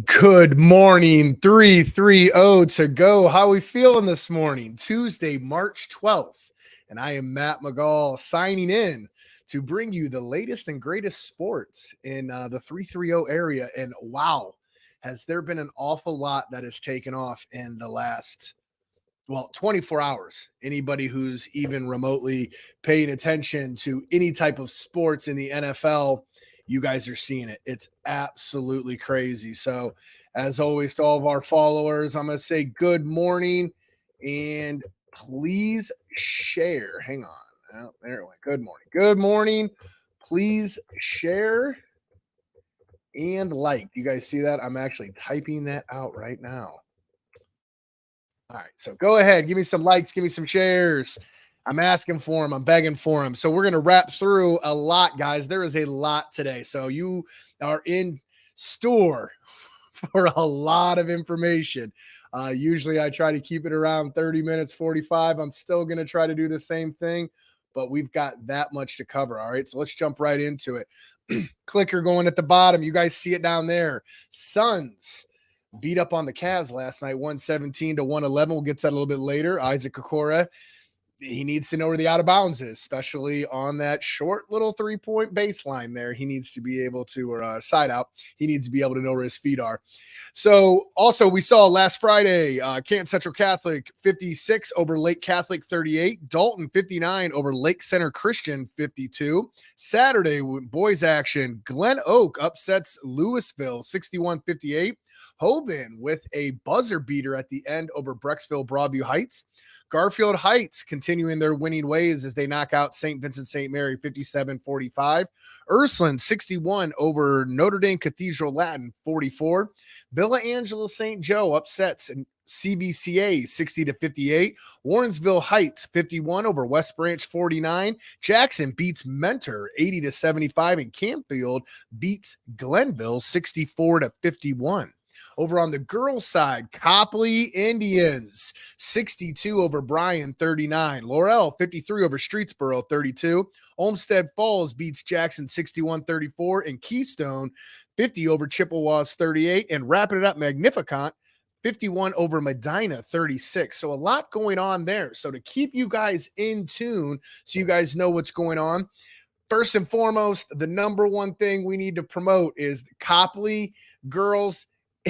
Good morning, 330 to go. How we feeling this morning? Tuesday, March 12th. And I am Matt McGall signing in to bring you the latest and greatest sports in the 330 area. And wow, has there been an awful lot that has taken off in the last 24 hours. Anybody who's even remotely paying attention to any type of sports in the NFL, you guys are seeing it. It's absolutely crazy. So, as always, to all of our followers, I'm going to say good morning and please share. Hang on. Oh, there it went. Good morning. Good morning. Please share and like. Do you guys see that? I'm actually typing that out right now. All right, so go ahead, give me some likes, give me some shares. I'm asking for them, I'm begging for them. So we're going to wrap through a lot, guys. There is a lot today. So you are in store for a lot of information. Usually I try to keep it around 30 minutes, 45. I'm still going to try to do the same thing, but we've got that much to cover. All right, so let's jump right into it. Clicker going at the bottom. You guys see it down there. Suns beat up on the Cavs last night, 117 to 111. We'll get to that a little bit later. Isaac Okoro, he needs to know where the out of bounds is, especially on that short little 3-point baseline there. He needs to be able to, or side out, he needs to be able to know where his feet are. So also we saw last Friday, Canton Central Catholic 56 over Lake Catholic 38, Dalton 59 over Lake Center Christian 52. Saturday, boys action, GlenOak upsets Louisville 61-58. Hoban with a buzzer beater at the end over Brecksville Broadview Heights. Garfield Heights continuing their winning ways as they knock out St. Vincent St. Mary 57-45. Ursuline 61 over Notre Dame Cathedral Latin 44. Villa Angela St. Joe upsets CVCA 60-58. Warrensville Heights 51 over West Branch 49. Jackson beats Mentor 80-75, and Canfield beats Glenville 64-51. Over on the girls' side, Copley Indians 62 over Bryan 39. Laurel 53 over Streetsboro 32. Olmstead Falls beats Jackson 61-34, and Keystone 50 over Chippewas 38. And wrapping it up, Magnificant 51 over Medina 36. So a lot going on there. So to keep you guys in tune so you guys know what's going on, first and foremost, the number one thing we need to promote is the Copley girls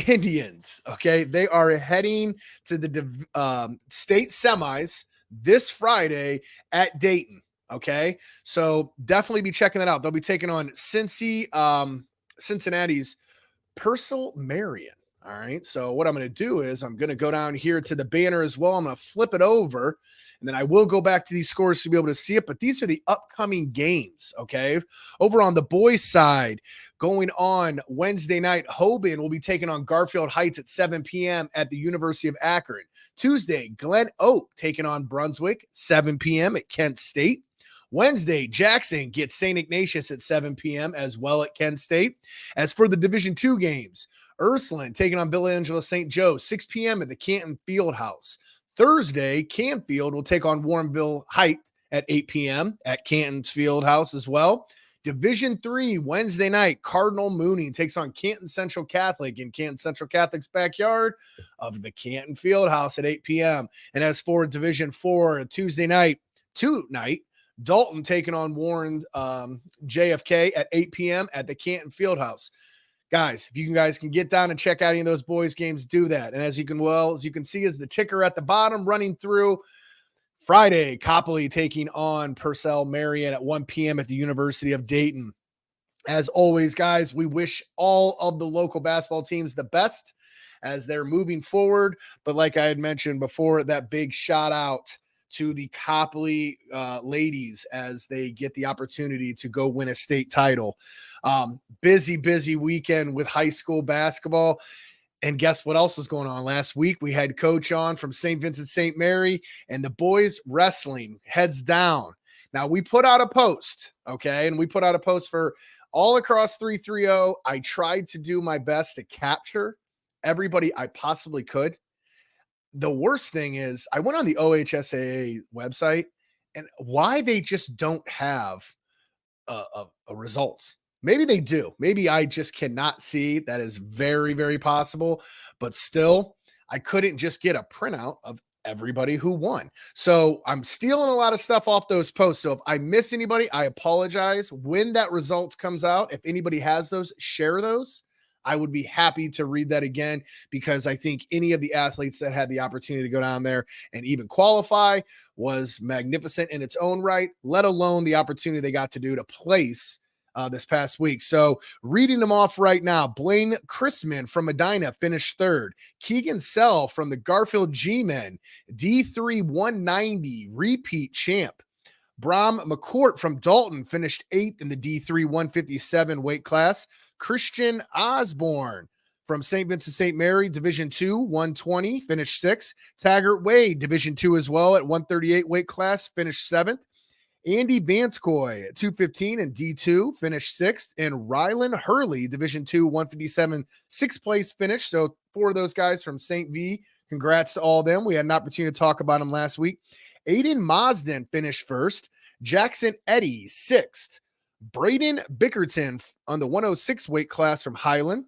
Indians. Okay, they are heading to the state semis this Friday at Dayton. Okay, so definitely be checking that out. They'll be taking on Cincinnati's Purcell Marion. All right, so what I'm going to do is I'm going to go down here to the banner as well. I'm going to flip it over, and then I will go back to these scores to be able to see it. But these are the upcoming games, okay? Over on the boys' side, going on Wednesday night, Hoban will be taking on Garfield Heights at 7 p.m. at the University of Akron. Tuesday, GlenOak taking on Brunswick, 7 p.m. at Kent State. Wednesday, Jackson gets St. Ignatius at 7 p.m. as well at Kent State. As for the Division II games, Ursuline taking on Villa Angela St. Joe, 6 p.m. at the Canton Fieldhouse. Thursday, Canfield will take on Warrensville Heights at 8 p.m. at Canton's Fieldhouse as well. Division III, Wednesday night, Cardinal Mooney takes on Canton Central Catholic in Canton Central Catholic's backyard of the Canton Fieldhouse at 8 p.m. And as for Division IV, Tuesday night, Dalton taking on Warren JFK at 8 p.m. at the Canton Fieldhouse. Guys, if you guys can get down and check out any of those boys' games, do that. And as you can see, is the ticker at the bottom running through. Friday, Copley taking on Purcell Marion at 1 p.m. at the University of Dayton. As always, guys, we wish all of the local basketball teams the best as they're moving forward. But like I had mentioned before, that big shout out to the Copley ladies as they get the opportunity to go win a state title. Busy weekend with high school basketball. And guess what else was going on? Last week, we had Coach on from St. Vincent St. Mary, and the boys wrestling heads down. Now, we put out a post, okay? And we put out a post for all across 330. I tried to do my best to capture everybody I possibly could. The worst thing is I went on the OHSAA website, and why they just don't have results. Maybe they do. Maybe I just cannot see. That is very, very possible. But still, I couldn't just get a printout of everybody who won. So I'm stealing a lot of stuff off those posts. So if I miss anybody, I apologize. When that results comes out, if anybody has those, share those. I would be happy to read that again, because I think any of the athletes that had the opportunity to go down there and even qualify was magnificent in its own right, let alone the opportunity they got to do to place this past week. So reading them off right now: Blaine Chrisman from Medina finished third. Keegan Sell from the Garfield G-Men, D3 190 repeat champ. Bram McCourt from Dalton finished eighth in the D3 157 weight class. Christian Osborne from St. Vincent St. Mary, Division II 120, finished sixth. Taggart Wade, Division II as well, at 138 weight class, finished seventh. Andy Vanskoy at 215 and D2 finished sixth. And Rylan Hurley, Division II 157, sixth place finish. So four of those guys from St. V. Congrats to all of them. We had an opportunity to talk about them last week. Aiden Mosden finished first. Jackson Eddy, sixth. Braden Bickerton on the 106 weight class from Highland.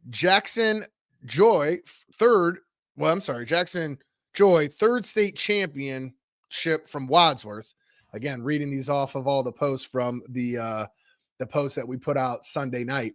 Jackson Joy, Jackson Joy, third state championship from Wadsworth. Again, reading these off of all the posts from the post that we put out Sunday night.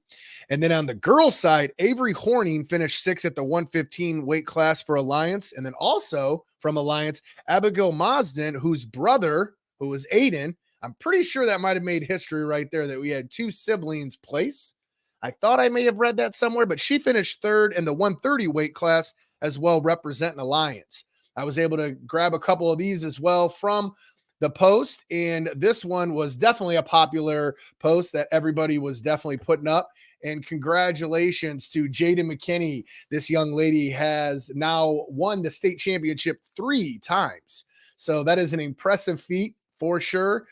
And then on the girls' side, Avery Horning finished sixth at the 115 weight class for Alliance. And then also from Alliance, Abigail Mosden, whose brother, who was Aiden, I'm pretty sure that might have made history right there, that we had two siblings place. I thought I may have read that somewhere, but she finished third in the 130 weight class as well, representing Alliance. I was able to grab a couple of these as well from the post, and this one was definitely a popular post that everybody was definitely putting up. And congratulations to Jaden McKinney. This young lady has now won the state championship 3 times. So that is an impressive feat for sure.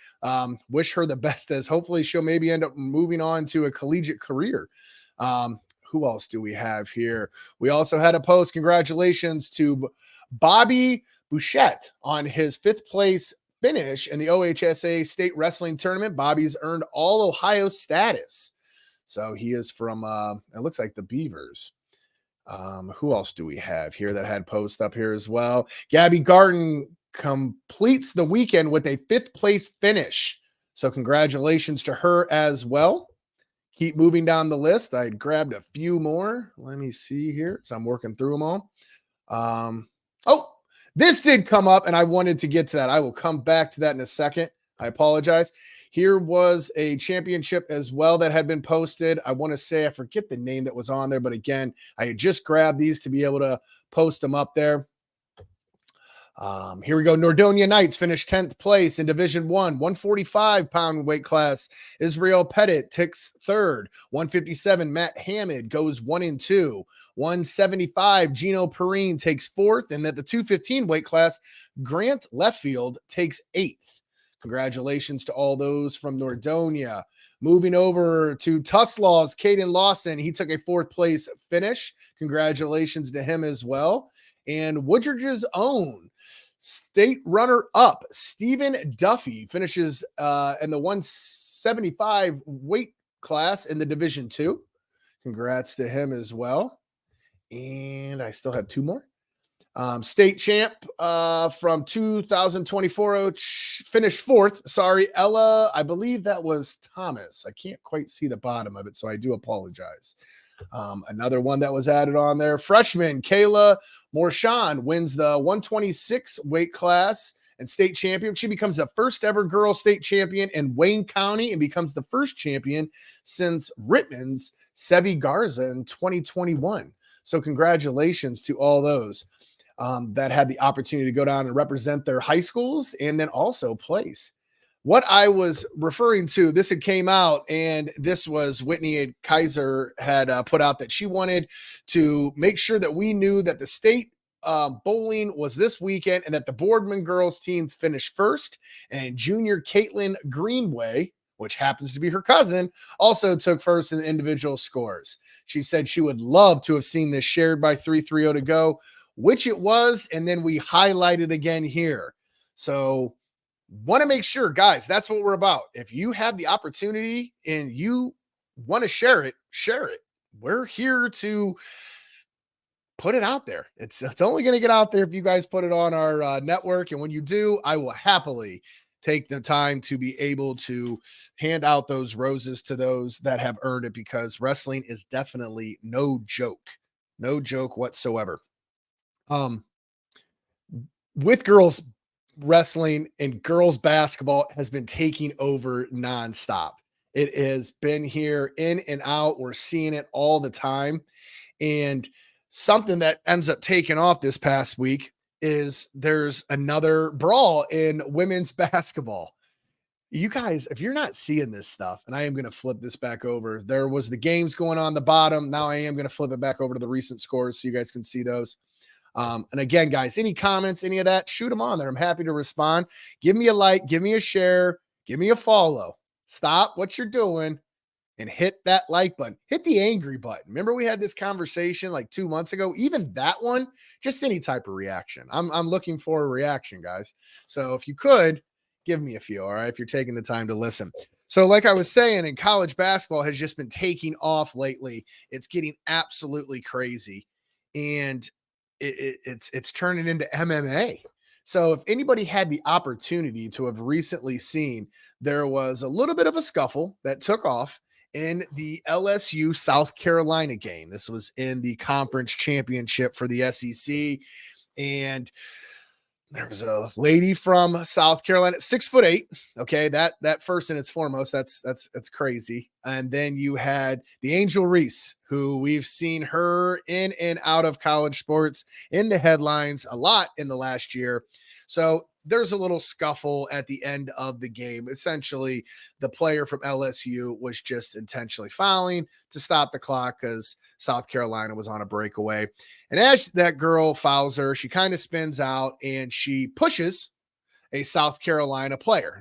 Wish her the best, as hopefully she'll maybe end up moving on to a collegiate career. Who else do we have here? We also had a post. Congratulations to Bobby Bouchette on his 5th place finish in the OHSA state wrestling tournament. Bobby's earned all Ohio status. So he is from, it looks like the Beavers. Who else do we have here that had posts up here as well? Gabby Garden completes the weekend with a 5th place finish. So congratulations to her as well. Keep moving down the list. I grabbed a few more. Let me see here. So I'm working through them all. This did come up, and I wanted to get to that. I will come back to that in a second. I apologize. Here was a championship as well that had been posted. I want to say, I forget the name that was on there, but again, I had just grabbed these to be able to post them up there. Here we go. Nordonia Knights finished 10th place in Division 1, 145-pound weight class. Israel Pettit takes third. 157, Matt Hammond goes 1 and 2. 175, Gino Perrine takes fourth. And at the 215 weight class, Grant Leftfield takes 8th. Congratulations to all those from Nordonia. Moving over to Tuslaw's Caden Lawson. He took a 4th place finish. Congratulations to him as well. And Woodridge's own state runner-up, Stephen Duffy, finishes in the 175 weight class in the Division 2. Congrats to him as well. And I still have 2 more. State champ from 2024 finished 4th. Sorry, Ella. I believe that was Thomas. I can't quite see the bottom of it, so I do apologize. Another one that was added on there, freshman Kayla Morshan wins the 126 weight class and state champion. She becomes the first ever girl state champion in Wayne County and becomes the first champion since Rittman's Sevi Garza in 2021. So congratulations to all those that had the opportunity to go down and represent their high schools and then also place. What I was referring to, this had came out, and this was Whitney Kaiser had put out that she wanted to make sure that we knew that the state bowling was this weekend and that the Boardman girls teams finished first, and junior Caitlin Greenway, which happens to be her cousin, also took first in the individual scores. She said she would love to have seen this shared by 330 to go, which it was, and then we highlighted again here. So want to make sure, guys, that's what we're about. If you have the opportunity and you want to share it, share it. We're here to put it out there. It's only going to get out there if you guys put it on our network. And when you do, I will happily take the time to be able to hand out those roses to those that have earned it, because wrestling is definitely no joke whatsoever. With girls wrestling and girls basketball has been taking over nonstop. It has been here in and out. We're seeing it all the time. And something that ends up taking off this past week is there's another brawl in women's basketball. You guys, if you're not seeing this stuff, and I am going to flip this back over, there was the games going on the bottom. Now I am going to flip it back over to the recent scores so you guys can see those. And again, guys, any comments, any of that, shoot them on there. I'm happy to respond. Give me a like, give me a share, give me a follow. Stop what you're doing and hit that like button. Hit the angry button. Remember we had this conversation like 2 months ago? Even that one, just any type of reaction. I'm looking for a reaction, guys. So if you could, give me a few, all right, if you're taking the time to listen. So like I was saying, in college basketball has just been taking off lately. It's getting absolutely crazy. And it's turning into MMA. So if anybody had the opportunity to have recently seen, there was a little bit of a scuffle that took off in the LSU South Carolina game. This was in the conference championship for the SEC. And there was a lady from South Carolina, 6'8". Okay. That first and its foremost, that's crazy. And then you had the Angel Reese, who we've seen her in and out of college sports in the headlines a lot in the last year. So there's a little scuffle at the end of the game. Essentially, the player from LSU was just intentionally fouling to stop the clock because South Carolina was on a breakaway. And as that girl fouls her, she kind of spins out and she pushes a South Carolina player,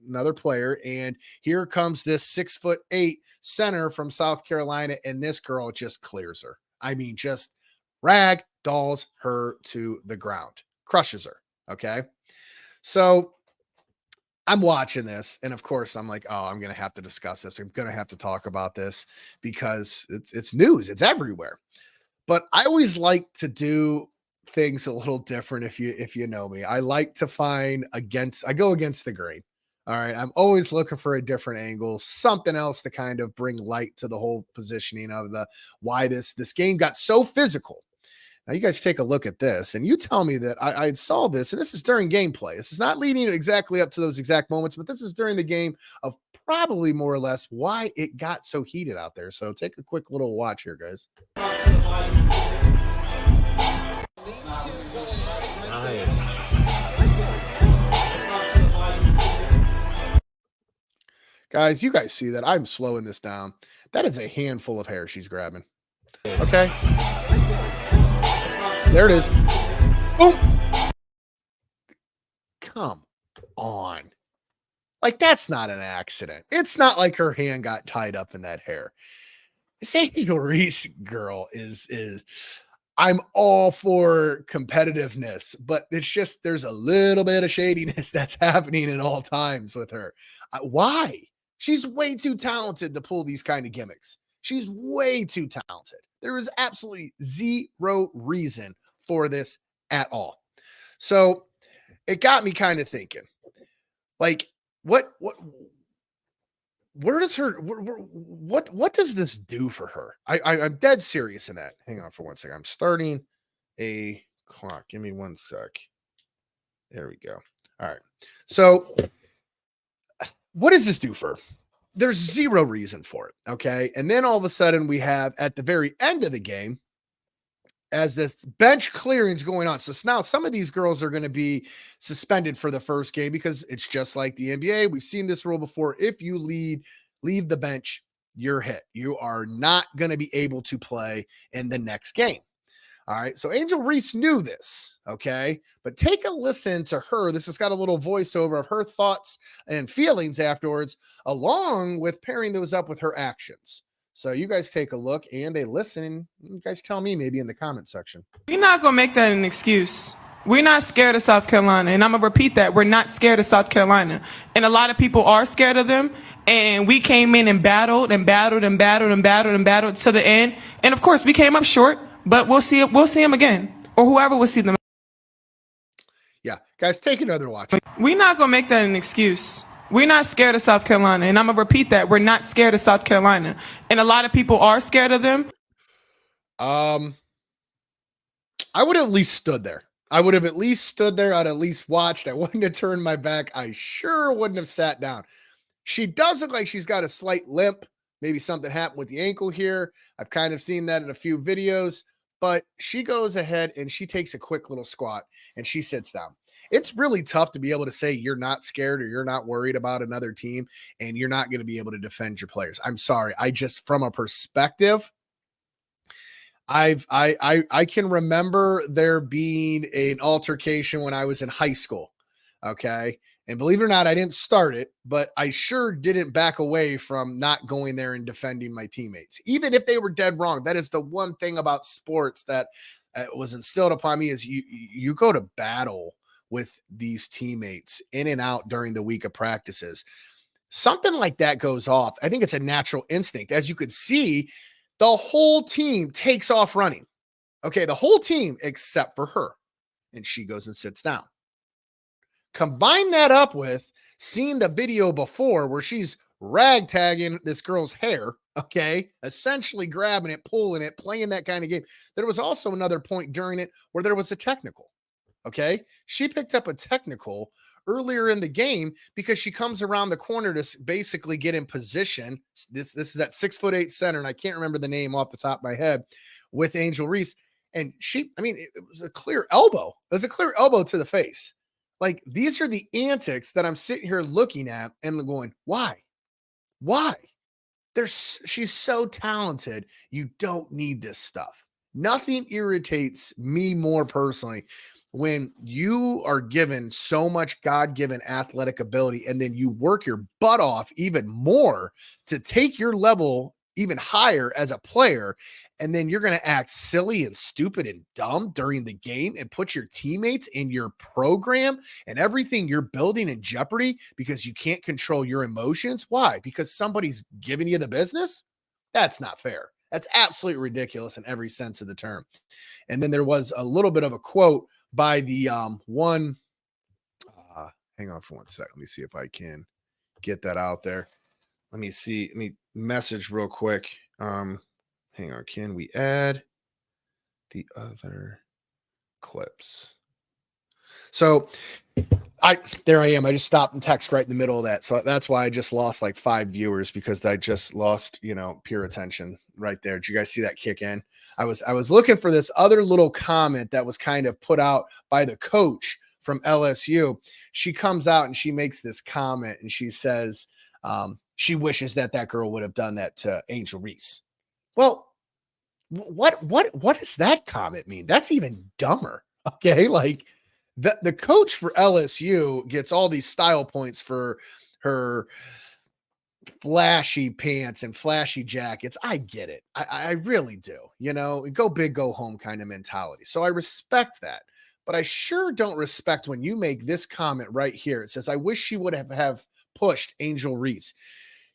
another player. And here comes this 6'8" center from South Carolina. And this girl just clears her. I mean, just rag dolls her to the ground, crushes her. Okay. So I'm watching this, and of course I'm like, oh, I'm going to have to discuss this. I'm going to have to talk about this because it's news. It's everywhere. But I always like to do things a little different. If you know me, I like to I go against the grain. All right. I'm always looking for a different angle, something else to kind of bring light to the whole positioning of why this game got so physical. Now, you guys take a look at this, and you tell me that I saw this, and this is during gameplay. This is not leading exactly up to those exact moments, but this is during the game of probably more or less why it got so heated out there. So take a quick little watch here, guys. Guys, you guys see that? I'm slowing this down. That is a handful of hair she's grabbing. Okay. There it is. Boom. Come on. Like, that's not an accident. It's not like her hand got tied up in that hair. This Angel Reese girl is I'm all for competitiveness, but it's just there's a little bit of shadiness that's happening at all times with her. Why? She's way too talented to pull these kind of gimmicks. She's way too talented. There is absolutely zero reason for this at all. So it got me kind of thinking, like, what does this do for her? I'm dead serious in that. Hang on for 1 second. I'm starting a clock. Give me 1 sec. There we go. All right. So what does this do for her? There's zero reason for it. Okay. And then all of a sudden we have at the very end of the game, as this bench clearing's going on. So now some of these girls are going to be suspended for the first game because it's just like the NBA. We've seen this rule before. If you leave the bench, you're hit. You are not going to be able to play in the next game. All right. So Angel Reese knew this. Okay. But take a listen to her. This has got a little voiceover of her thoughts and feelings afterwards, along with pairing those up with her actions. So you guys take a look and a listen. You guys tell me maybe in the comment section. We're not going to make that an excuse. We're not scared of South Carolina, and I'm going to repeat that. We're not scared of South Carolina. And a lot of people are scared of them, and we came in and battled and battled and battled and battled and battled to the end. And, of course, we came up short, but we'll see them again, or whoever will see them. Yeah, guys, take another watch. We're not going to make that an excuse. We're not scared of South Carolina, and I'm going to repeat that. We're not scared of South Carolina. And a lot of people are scared of them. I would have at least stood there. I'd at least watched. I wouldn't have turned my back. I sure wouldn't have sat down. She does look like she's got a slight limp. Maybe something happened with the ankle here. I've kind of seen that in a few videos, but she goes ahead and she takes a quick little squat and she sits down. It's really tough to be able to say you're not scared or you're not worried about another team and you're not going to be able to defend your players. I'm sorry. I just, from a perspective, I can remember there being an altercation when I was in high school. Okay. And believe it or not, I didn't start it, but I sure didn't back away from not going there and defending my teammates, even if they were dead wrong. That is the one thing about sports that was instilled upon me is you go to battle with these teammates in and out during the week of practices. Something like that goes off. I think it's a natural instinct. As you could see, the whole team takes off running. Okay, the whole team except for her. And she goes and sits down. Combine that up with seeing the video before where she's ragtagging this girl's hair, okay, essentially grabbing it, pulling it, playing that kind of game. There was also another point during it where there was a technical, okay? She picked up a technical earlier in the game because she comes around the corner to basically get in position. This is that 6'8" center, and I can't remember the name off the top of my head, with Angel Reese. And it was a clear elbow. It was a clear elbow to the face. Like, these are the antics that I'm sitting here looking at and going, why? Why? She's so talented. You don't need this stuff. Nothing irritates me more personally when you are given so much God-given athletic ability and then you work your butt off even more to take your level even higher as a player, and then you're going to act silly and stupid and dumb during the game and put your teammates and your program and everything you're building in jeopardy because you can't control your emotions. Why? Because somebody's giving you the business? That's not fair. That's absolutely ridiculous in every sense of the term. And then there was a little bit of a quote by the hang on for one sec. Let me see if I can get that out there. Let me see. Let me message real quick. Hang on. Can we add the other clips? So there I am. I just stopped and text right in the middle of that. So that's why I just lost like 5 viewers, because I just lost, pure attention right there. Did you guys see that kick in? I was looking for this other little comment that was kind of put out by the coach from LSU. She comes out and she makes this comment and she says, she wishes that girl would have done that to Angel Reese. Well, what does that comment mean? That's even dumber. Okay. Like the coach for LSU gets all these style points for her flashy pants and flashy jackets. I get it. I really do, go big, go home kind of mentality. So I respect that, but I sure don't respect when you make this comment right here. It says, I wish she would have pushed Angel Reese.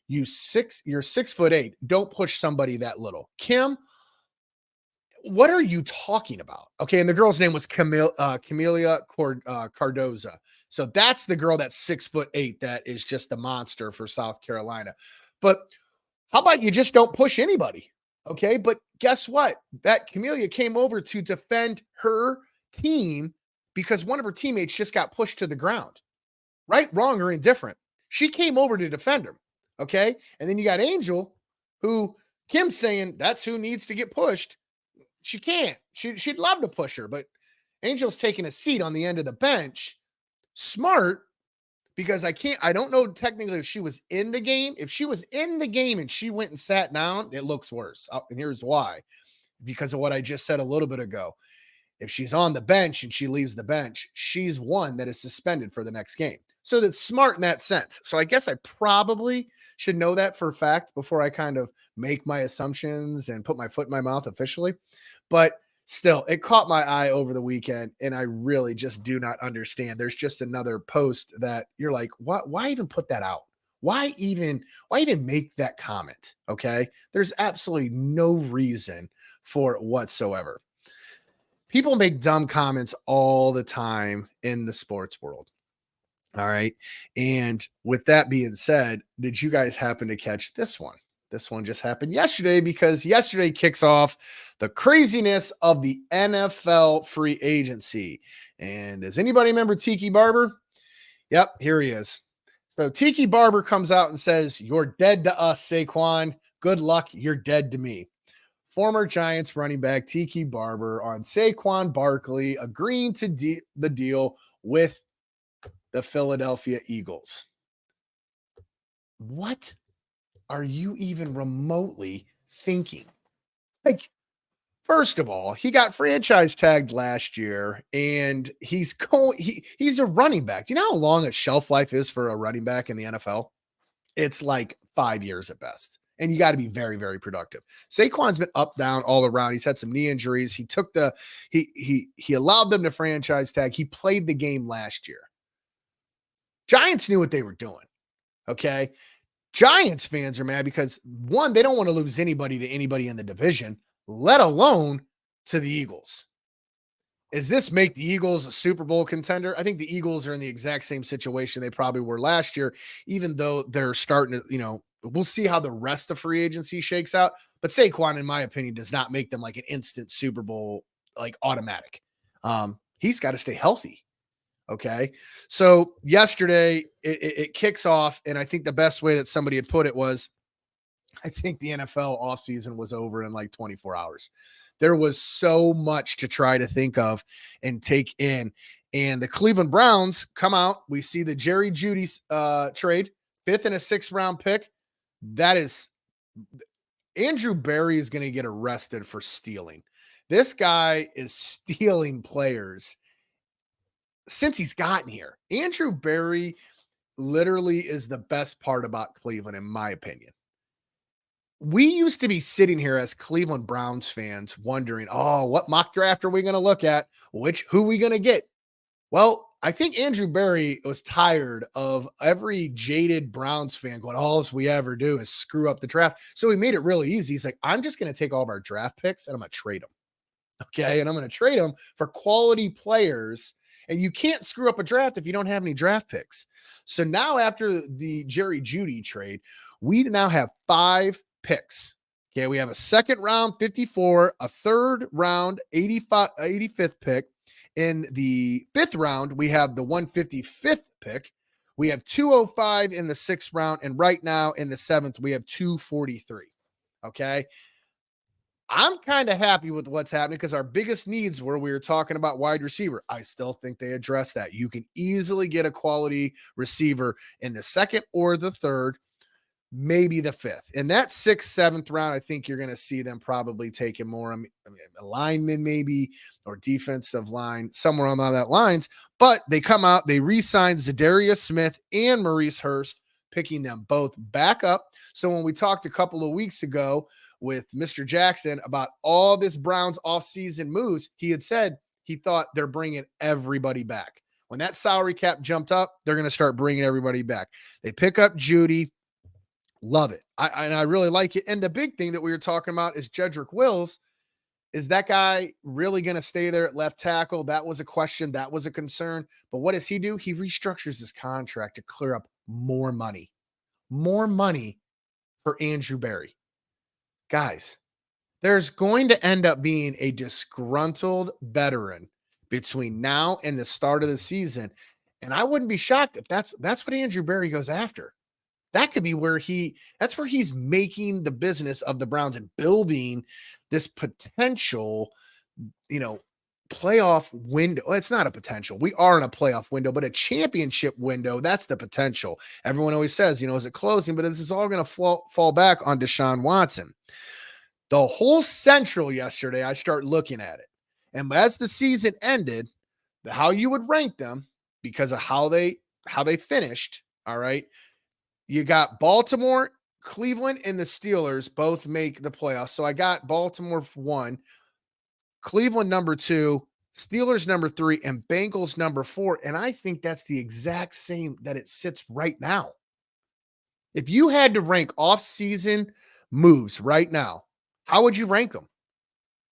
You're 6'8". Don't push somebody that little. Kim, what are you talking about? Okay. And the girl's name was Camelia Cardoza. So that's the girl that's 6'8" that is just the monster for South Carolina. But how about you just don't push anybody? Okay. But guess what? That Camelia came over to defend her team because one of her teammates just got pushed to the ground. Right, wrong, or indifferent. She came over to defend him. Okay. And then you got Angel, who Kim's saying that's who needs to get pushed. She can't. She'd love to push her, but Angel's taking a seat on the end of the bench. Smart, because I don't know technically if she was in the game. If she was in the game and she went and sat down, it looks worse. And here's why. Because of what I just said a little bit ago. If she's on the bench and she leaves the bench, she's one that is suspended for the next game. So that's smart in that sense. So I guess I probably should know that for a fact before I kind of make my assumptions and put my foot in my mouth officially. But still, it caught my eye over the weekend, and I really just do not understand. There's just another post that you're like, what? Why even put that out? Why even make that comment? Okay. There's absolutely no reason for it whatsoever. People make dumb comments all the time in the sports world. All right. And with that being said, did you guys happen to catch this one? This one just happened yesterday because yesterday kicks off the craziness of the NFL free agency. And does anybody remember Tiki Barber? Yep, here he is. So Tiki Barber comes out and says, "You're dead to us, Saquon. Good luck. You're dead to me." Former Giants running back Tiki Barber on Saquon Barkley agreeing to the deal with the Philadelphia Eagles. What are you even remotely thinking? Like, first of all, he got franchise tagged last year, and he's a running back. Do you know how long a shelf life is for a running back in the NFL? It's like 5 years at best. And you got to be very, very productive. Saquon's been up, down, all around. He's had some knee injuries. He took he allowed them to franchise tag. He played the game last year. Giants knew what they were doing. Okay. Giants fans are mad because, one, they don't want to lose anybody to anybody in the division, let alone to the Eagles. Is this make the Eagles a Super Bowl contender? I think the Eagles are in the exact same situation they probably were last year, even though they're starting to, we'll see how the rest of free agency shakes out. But Saquon, in my opinion, does not make them like an instant Super Bowl, like automatic. He's got to stay healthy. Okay. So yesterday it kicks off. And I think the best way that somebody had put it was, I think the NFL offseason was over in like 24 hours. There was so much to try to think of and take in. And the Cleveland Browns come out. We see the Jerry Jeudy trade, 5th and a 6th round pick. That is, Andrew Berry is going to get arrested for stealing. This guy is stealing players since he's gotten here. Andrew Berry literally is the best part about Cleveland, in my opinion. We used to be sitting here as Cleveland Browns fans wondering, oh, what mock draft are we going to look at? Who are we going to get? Well, I think Andrew Berry was tired of every jaded Browns fan going, all we ever do is screw up the draft. So he made it really easy. He's like, I'm just going to take all of our draft picks and I'm going to trade them. Okay. And I'm going to trade them for quality players. And you can't screw up a draft if you don't have any draft picks. So now after the Jerry Jeudy trade, we now have 5 picks. Okay. We have a 2nd round, 54, a 3rd round, 85th pick. In the 5th round, we have the 155th pick. We have 205 in the 6th round. And right now in the 7th, we have 243. Okay. I'm kind of happy with what's happening because our biggest needs were, we were talking about wide receiver. I still think they address that. You can easily get a quality receiver in the 2nd or the 3rd, maybe the 5th. In that 6th, 7th round, I think you're going to see them probably taking more a lineman maybe, or defensive line, somewhere on that lines. But they come out, they re-sign Zadarius Smith and Maurice Hurst, picking them both back up. So when we talked a couple of weeks ago with Mr. Jackson about all this Browns offseason moves, he had said he thought they're bringing everybody back. When that salary cap jumped up, they're going to start bringing everybody back. They pick up Jeudy. Love it. I really like it. And the big thing that we were talking about is Jedrick Wills. Is that guy really going to stay there at left tackle? That was a question. That was a concern. But what does he do? He restructures his contract to clear up more money for Andrew Berry. Guys, there's going to end up being a disgruntled veteran between now and the start of the season. And I wouldn't be shocked if that's what Andrew Berry goes after. That could be that's where he's making the business of the Browns and building this potential, playoff window. Well, it's not a potential. We are in a playoff window, but a championship window, that's the potential. Everyone always says, is it closing? But this is all going to fall back on Deshaun Watson. The whole Central yesterday, I start looking at it. And as the season ended, how you would rank them because of how they finished, all right? You got Baltimore, Cleveland, and the Steelers both make the playoffs. So I got Baltimore for 1. Cleveland number 2, Steelers number 3, and Bengals number 4. And I think that's the exact same that it sits right now. If you had to rank off-season moves right now, how would you rank them?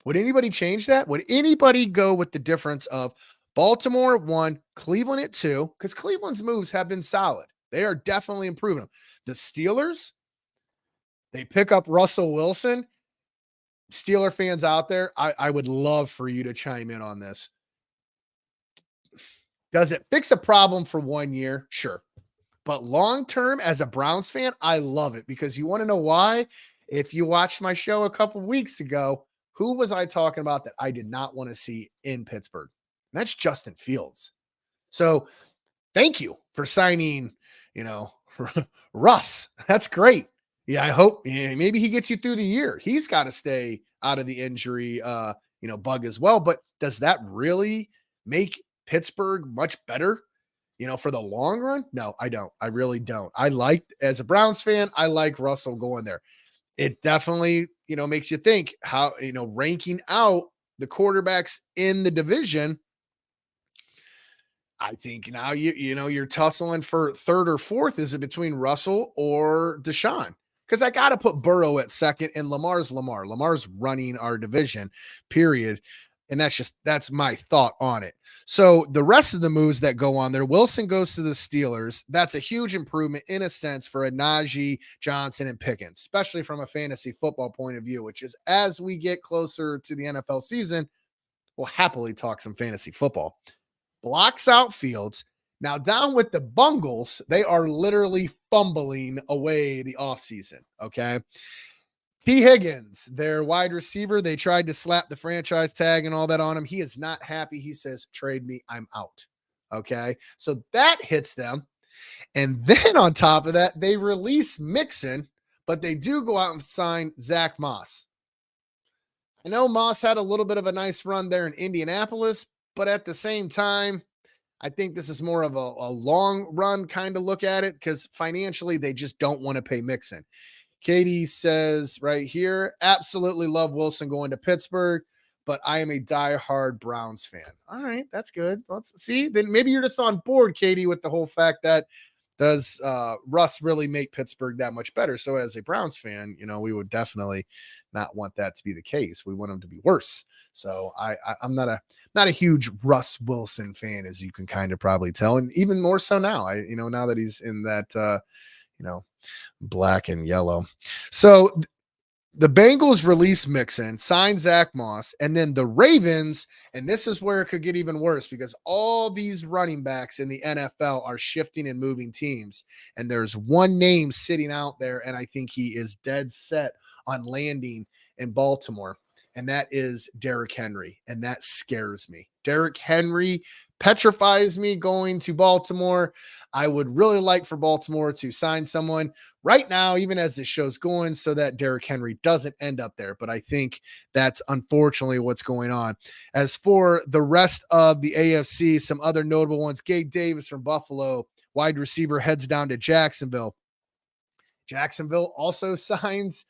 Would anybody change that? Would anybody go with the difference of Baltimore at 1, Cleveland at 2? Because Cleveland's moves have been solid. They are definitely improving them. The Steelers, they pick up Russell Wilson. Steeler fans out there, I would love for you to chime in on this. Does it fix a problem for 1 year? Sure. But long-term, as a Browns fan, I love it because you want to know why? If you watched my show a couple weeks ago, who was I talking about that I did not want to see in Pittsburgh? And that's Justin Fields. So thank you for signing, Russ. That's great. Yeah, I hope maybe he gets you through the year. He's got to stay out of the injury, bug as well. But does that really make Pittsburgh much better, for the long run? No, I don't. I really don't. As a Browns fan, I like Russell going there. It definitely, makes you think how, ranking out the quarterbacks in the division. I think now you're tussling for third or fourth. Is it between Russell or Deshaun? Because I got to put Burrow at second, and Lamar's Lamar. Lamar's running our division, period. And that's my thought on it. So the rest of the moves that go on there, Wilson goes to the Steelers. That's a huge improvement in a sense for a Najee, Johnson, and Pickens, especially from a fantasy football point of view, which is as we get closer to the NFL season, we'll happily talk some fantasy football. Blocks out Fields. Now down with the Bungles, they are literally fumbling away the offseason, okay? T. Higgins, their wide receiver, they tried to slap the franchise tag and all that on him. He is not happy. He says, trade me, I'm out, okay? So that hits them. And then on top of that, they release Mixon, but they do go out and sign Zach Moss. I know Moss had a little bit of a nice run there in Indianapolis, but at the same time, I think this is more of a long run kind of look at it because financially they just don't want to pay Mixon. Katie says right here, absolutely love Wilson going to Pittsburgh, but I am a diehard Browns fan. All right, that's good. Let's see. Then maybe you're just on board, Katie, with the whole fact that does Russ really make Pittsburgh that much better? So as a Browns fan, we would definitely not want that to be the case. We want them to be worse. So I'm not a huge Russ Wilson fan, as you can kind of probably tell, and even more so now. Now that he's in that black and yellow. So the Bengals release Mixon, sign Zach Moss, and then the Ravens, and this is where it could get even worse because all these running backs in the NFL are shifting and moving teams. And there's one name sitting out there, and I think he is dead set on landing in Baltimore, and that is Derrick Henry, and that scares me. Derrick Henry petrifies me going to Baltimore. I would really like for Baltimore to sign someone right now, even as this show's going, so that Derrick Henry doesn't end up there. But I think that's unfortunately what's going on. As for the rest of the AFC, some other notable ones, Gabe Davis from Buffalo, wide receiver, heads down to Jacksonville. Jacksonville also signs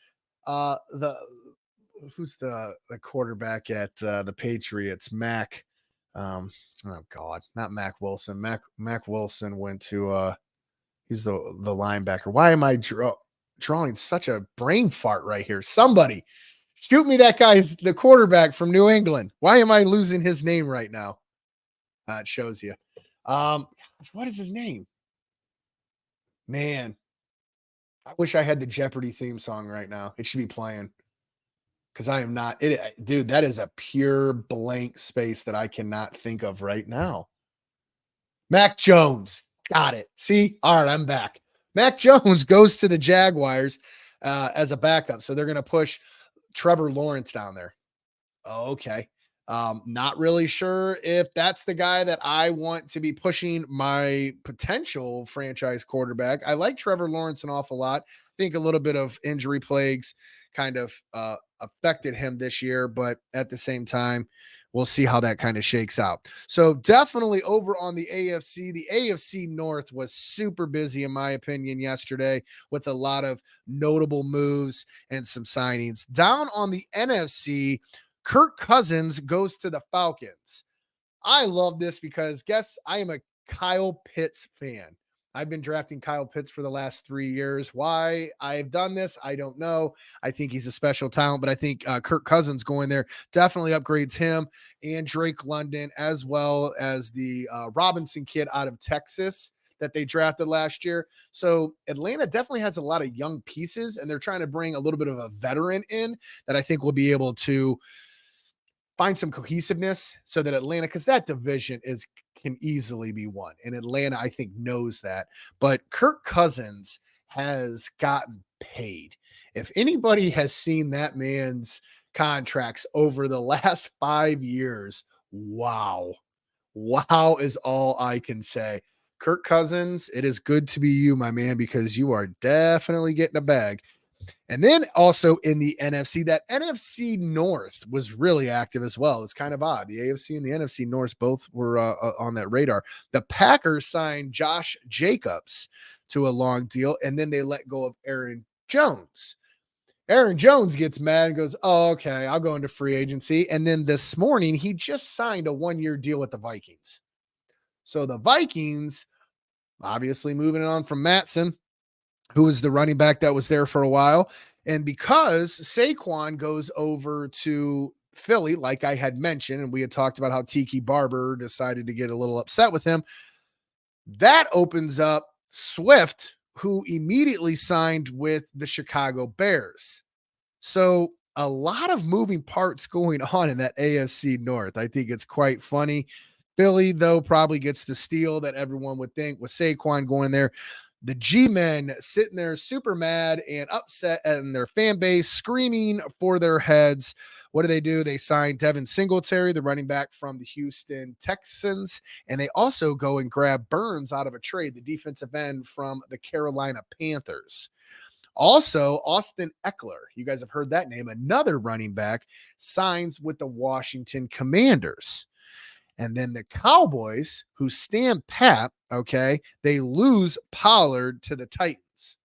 who's the quarterback at the Patriots? Mac. Not Mac Wilson. Mac Wilson went to he's the linebacker. Why am I drawing such a brain fart right here? Somebody shoot me that guy's the quarterback from New England. Why am I losing his name right now? It shows you. What is his name? Man, I wish I had the Jeopardy theme song right now. It should be playing. Because I am not it, dude. That is a pure blank space that I cannot think of right now. Mac Jones. Got it. See? All right, I'm back. Mac Jones goes to the Jaguars as a backup. So they're going to push Trevor Lawrence down there. Oh, okay. Not really sure if that's the guy that I want to be pushing my potential franchise quarterback. I like Trevor Lawrence an awful lot. I think a little bit of injury plagues kind of affected him this year, but at the same time, we'll see how that kind of shakes out. So definitely over on the AFC North was super busy, in my opinion, yesterday with a lot of notable moves and some signings. Down on the NFC, Kirk Cousins goes to the Falcons. I love this because I am a Kyle Pitts fan. I've been drafting Kyle Pitts for the last 3 years. Why I've done this, I don't know. I think he's a special talent, but I think Kirk Cousins going there definitely upgrades him and Drake London, as well as the Robinson kid out of Texas that they drafted last year. So Atlanta definitely has a lot of young pieces, and they're trying to bring a little bit of a veteran in that I think will be able to find some cohesiveness so that Atlanta, because that division can easily be won. And Atlanta, I think, knows that. But Kirk Cousins has gotten paid. If anybody has seen that man's contracts over the last 5 years, wow. Wow is all I can say. Kirk Cousins, it is good to be you, my man, because you are definitely getting a bag. And then also in the NFC, that NFC North was really active as well. It's kind of odd. The AFC and the NFC North both were on that radar. The Packers signed Josh Jacobs to a long deal, and then they let go of Aaron Jones. Aaron Jones gets mad and goes, oh, okay, I'll go into free agency. And then this morning, he just signed a 1-year deal with the Vikings. So the Vikings, obviously moving on from Matson, who was the running back that was there for a while. And because Saquon goes over to Philly, like I had mentioned, and we had talked about how Tiki Barber decided to get a little upset with him, that opens up Swift, who immediately signed with the Chicago Bears. So a lot of moving parts going on in that AFC North. I think it's quite funny. Philly, though, probably gets the steal that everyone would think with Saquon going there. The G-men sitting there super mad and upset, and their fan base screaming for their heads. What do? They sign Devin Singletary, the running back from the Houston Texans, and they also go and grab Burns out of a trade, the defensive end from the Carolina Panthers. Also, Austin Eckler, you guys have heard that name, another running back, signs with the Washington Commanders. And then the Cowboys, who stand pat, okay, they lose Pollard to the Titans.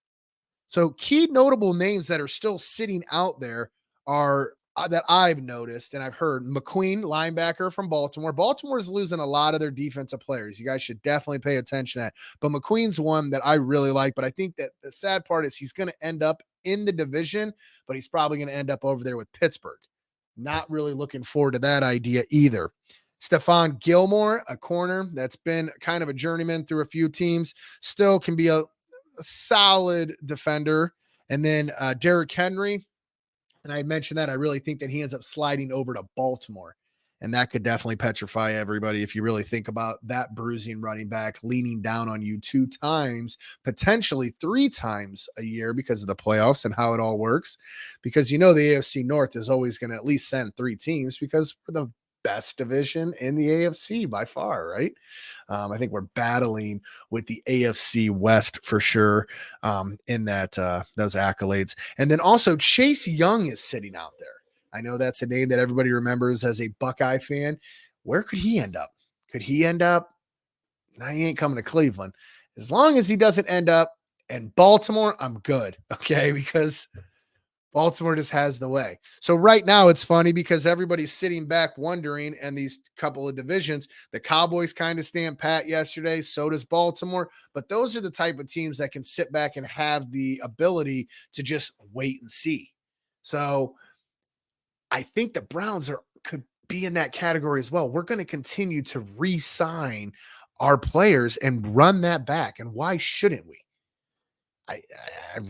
So key notable names that are still sitting out there are that I've noticed and I've heard. McQueen, linebacker from Baltimore. Baltimore is losing a lot of their defensive players. You guys should definitely pay attention to that. But McQueen's one that I really like. But I think that the sad part is he's going to end up in the division, but he's probably going to end up over there with Pittsburgh. Not really looking forward to that idea either. Stephon Gilmore, a corner that's been kind of a journeyman through a few teams, still can be a solid defender. And then Derrick Henry, and I mentioned that I really think that he ends up sliding over to Baltimore. And that could definitely petrify everybody if you really think about that bruising running back leaning down on you 2 times, potentially 3 times a year because of the playoffs and how it all works. Because the AFC North is always going to at least send 3 teams because we're the best division in the AFC by far, right? I think we're battling with the AFC West for sure in that those accolades. And then also Chase Young is sitting out there. I know that's a name that everybody remembers as a Buckeye fan. Where could he end up? Could he end up? No, he ain't coming to Cleveland. As long as he doesn't end up in Baltimore, I'm good. Okay, because Baltimore just has the way. So right now it's funny because everybody's sitting back wondering, and these couple of divisions, the Cowboys kind of stand pat yesterday. So does Baltimore. But those are the type of teams that can sit back and have the ability to just wait and see. So I think the Browns could be in that category as well. We're going to continue to re-sign our players and run that back. And why shouldn't we? I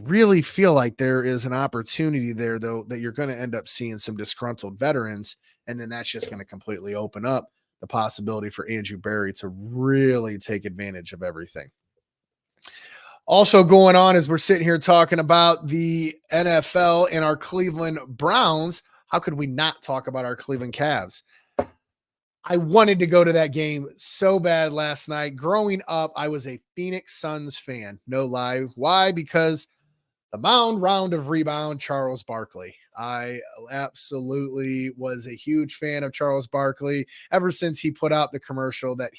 really feel like there is an opportunity there, though, that you're going to end up seeing some disgruntled veterans, and then that's just going to completely open up the possibility for Andrew Berry to really take advantage of everything. Also going on as we're sitting here talking about the NFL and our Cleveland Browns, how could we not talk about our Cleveland Cavs? I wanted to go to that game so bad last night. Growing up, I was a Phoenix Suns fan. No lie. Why? Because the round of rebound, Charles Barkley. I absolutely was a huge fan of Charles Barkley ever since he put out the commercial that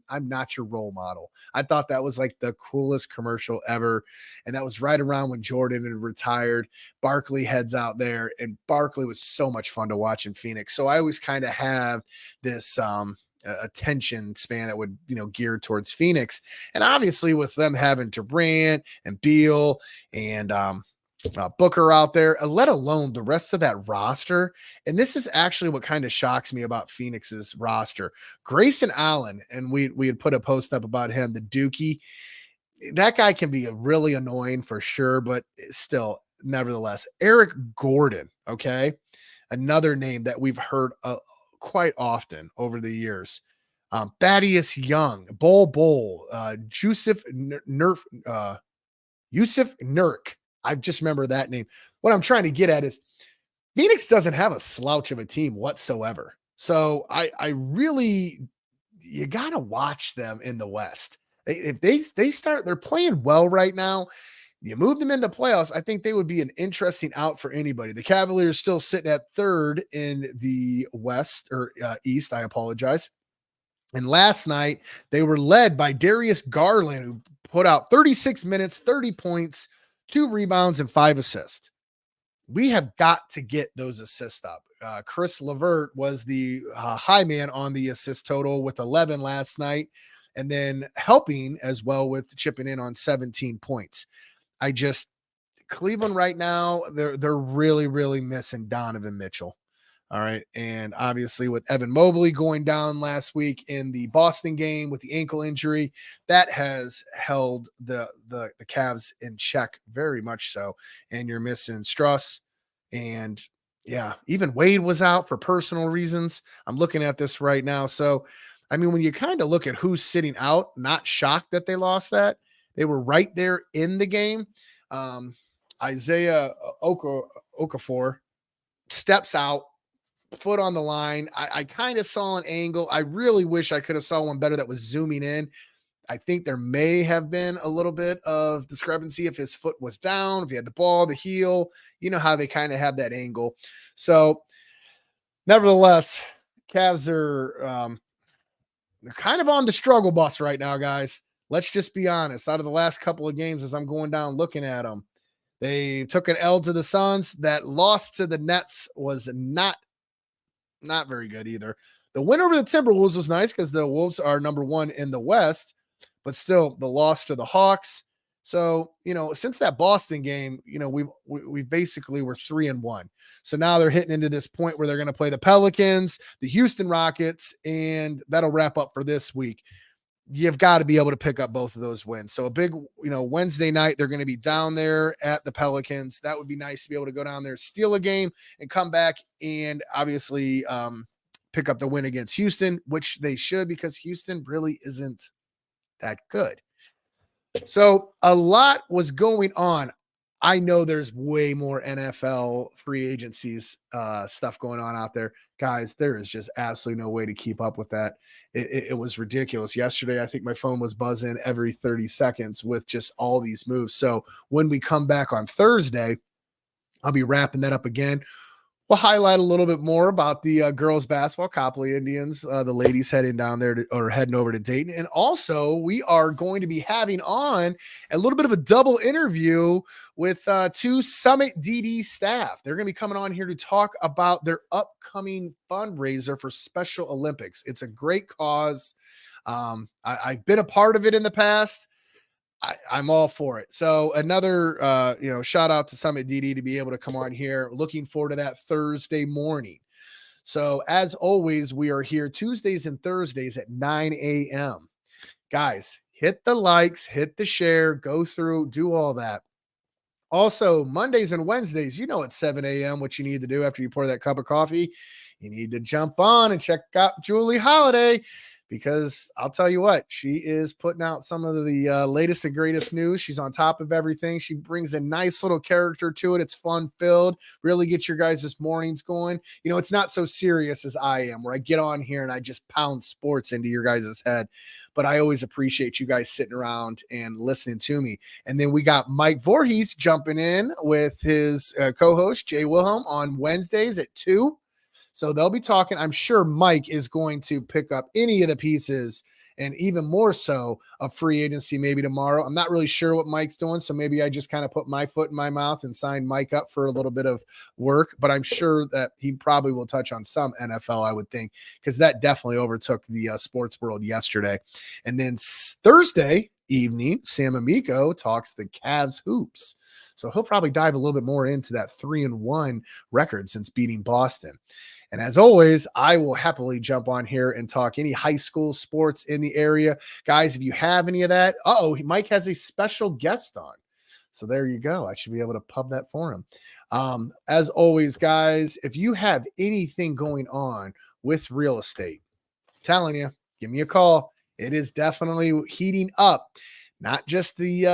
I'm not your role model. I thought that was like the coolest commercial ever. And that was right around when Jordan had retired. Barkley heads out there, and Barkley was so much fun to watch in Phoenix. So I always kind of have this, attention span that would, geared towards Phoenix. And obviously with them having Durant and Beal and, Booker out there, let alone the rest of that roster. And this is actually what kind of shocks me about Phoenix's roster. Grayson Allen, and we had put a post up about him, the Dookie. That guy can be really annoying for sure, but still, nevertheless, Eric Gordon, okay, another name that we've heard quite often over the years. Thaddeus Young, Bol, Yusuf Nurk. I just remember that name. What I'm trying to get at is Phoenix doesn't have a slouch of a team whatsoever. So I really, you got to watch them in the West. If they're playing well right now, you move them into playoffs, I think they would be an interesting out for anybody. The Cavaliers still sitting at third in the West or East. I apologize. And last night they were led by Darius Garland, who put out 36 minutes, 30 points, 2 rebounds, and 5 assists. We have got to get those assists up. Chris LeVert was the high man on the assist total with 11 last night, and then helping as well with chipping in on 17 points. Cleveland right now, they're really, really missing Donovan Mitchell. All right. And obviously with Evan Mobley going down last week in the Boston game with the ankle injury, that has held the Cavs in check very much so. And you're missing Struss, and yeah, even Wade was out for personal reasons. I'm looking at this right now. So, I mean, when you kind of look at who's sitting out, not shocked that they lost that. They were right there in the game. Isaiah Okafor steps out, foot on the line. I kind of saw an angle. I really wish I could have saw one better that was zooming in. I think there may have been a little bit of discrepancy if his foot was down, if he had the ball, the heel. You know how they kind of have that angle. So, nevertheless, Cavs are they're kind of on the struggle bus right now, guys. Let's just be honest. Out of the last couple of games, as I'm going down looking at them, they took an L to the Suns. That loss to the Nets was not very good either. The win over the Timberwolves was nice because the Wolves are number 1 in the West, but still the loss to the Hawks. So, since that Boston game, we basically were 3-1. So now they're hitting into this point where they're going to play the Pelicans, the Houston Rockets, and that'll wrap up for this week. You've got to be able to pick up both of those wins. So a big, Wednesday night, they're going to be down there at the Pelicans. That would be nice to be able to go down there, steal a game, and come back and obviously pick up the win against Houston, which they should, because Houston really isn't that good. So a lot was going on. I know there's way more NFL free agencies stuff going on out there. Guys, there is just absolutely no way to keep up with that. It was ridiculous. Yesterday, I think my phone was buzzing every 30 seconds with just all these moves. So when we come back on Thursday, I'll be wrapping that up again. We'll highlight a little bit more about the girls basketball, Copley Indians, the ladies heading down there heading over to Dayton. And also we are going to be having on a little bit of a double interview with 2 Summit DD staff. They're going to be coming on here to talk about their upcoming fundraiser for Special Olympics. It's a great cause. I've been a part of it in the past. I'm all for it. So another, shout out to Summit DD to be able to come on here. Looking forward to that Thursday morning. So as always, we are here Tuesdays and Thursdays at 9 a.m. Guys, hit the likes, hit the share, go through, do all that. Also, Mondays and Wednesdays, at 7 a.m. what you need to do after you pour that cup of coffee. You need to jump on and check out Julie Holiday. because I'll tell you what, she is putting out some of the latest and greatest news. She's on top of everything. She brings a nice little character to it. It's fun filled, really get your guys' mornings going. You know, it's not so serious as I am, where I get on here and I just pound sports into your guys' head. But I always appreciate you guys sitting around and listening to me. And then we got Mike Voorhees jumping in with his co-host, Jay Wilhelm, on Wednesdays at 2. So they'll be talking. I'm sure Mike is going to pick up any of the pieces and even more so of free agency maybe tomorrow. I'm not really sure what Mike's doing, so maybe I just kind of put my foot in my mouth and sign Mike up for a little bit of work, but I'm sure that he probably will touch on some NFL, I would think, because that definitely overtook the sports world yesterday. And then Thursday evening, Sam Amico talks the Cavs hoops. So he'll probably dive a little bit more into that 3-1 record since beating Boston. And as always, I will happily jump on here and talk any high school sports in the area. Guys, if you have any of that, Mike has a special guest on. So there you go. I should be able to pub that for him. As always, guys, if you have anything going on with real estate, I'm telling you, give me a call. It is definitely heating up. Not just the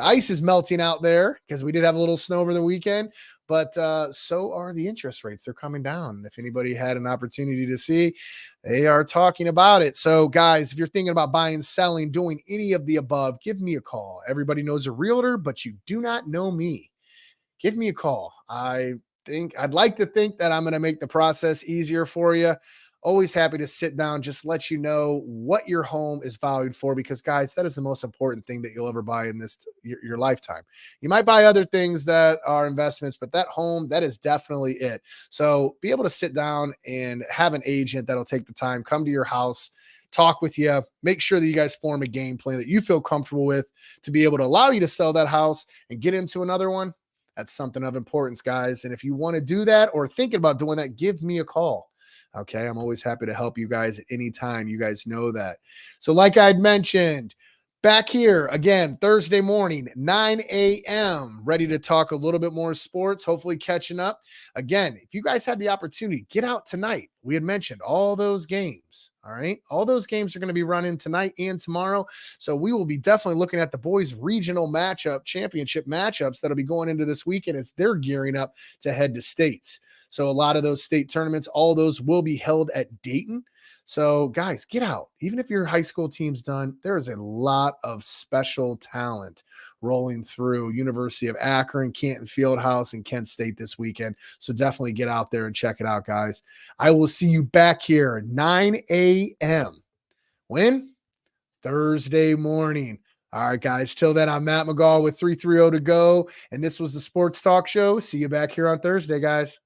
ice is melting out there because we did have a little snow over the weekend, but so are the interest rates. They're coming down. If anybody had an opportunity to see, they are talking about it. So guys, if you're thinking about buying, selling, doing any of the above, give me a call. Everybody knows a realtor, but you do not know me. Give me a call. I'd like to think that I'm going to make the process easier for you. Always happy to sit down, just let you know what your home is valued for, because guys, that is the most important thing that you'll ever buy in your lifetime. You might buy other things that are investments, but that home, that is definitely it. So be able to sit down and have an agent that'll take the time, come to your house, talk with you, make sure that you guys form a game plan that you feel comfortable with to be able to allow you to sell that house and get into another one. That's something of importance, guys. And if you want to do that or thinking about doing that, give me a call. Okay, I'm always happy to help you guys at any time. You guys know that. So like I'd mentioned, back here again, Thursday morning, 9 a.m., ready to talk a little bit more sports, hopefully catching up. Again, if you guys had the opportunity, get out tonight. We had mentioned all those games, all right? All those games are going to be running tonight and tomorrow. So we will be definitely looking at the boys' regional championship matchups that'll be going into this weekend as they're gearing up to head to states. So a lot of those state tournaments, all those will be held at Dayton. So guys, get out. Even if your high school team's done, there is a lot of special talent rolling through University of Akron, Canton Fieldhouse, and Kent State this weekend. So definitely get out there and check it out, guys. I will see you back here at 9 a.m. When? Thursday morning. All right, guys. Till then, I'm Matt McGall with 330 to go. And this was the Sports Talk Show. See you back here on Thursday, guys.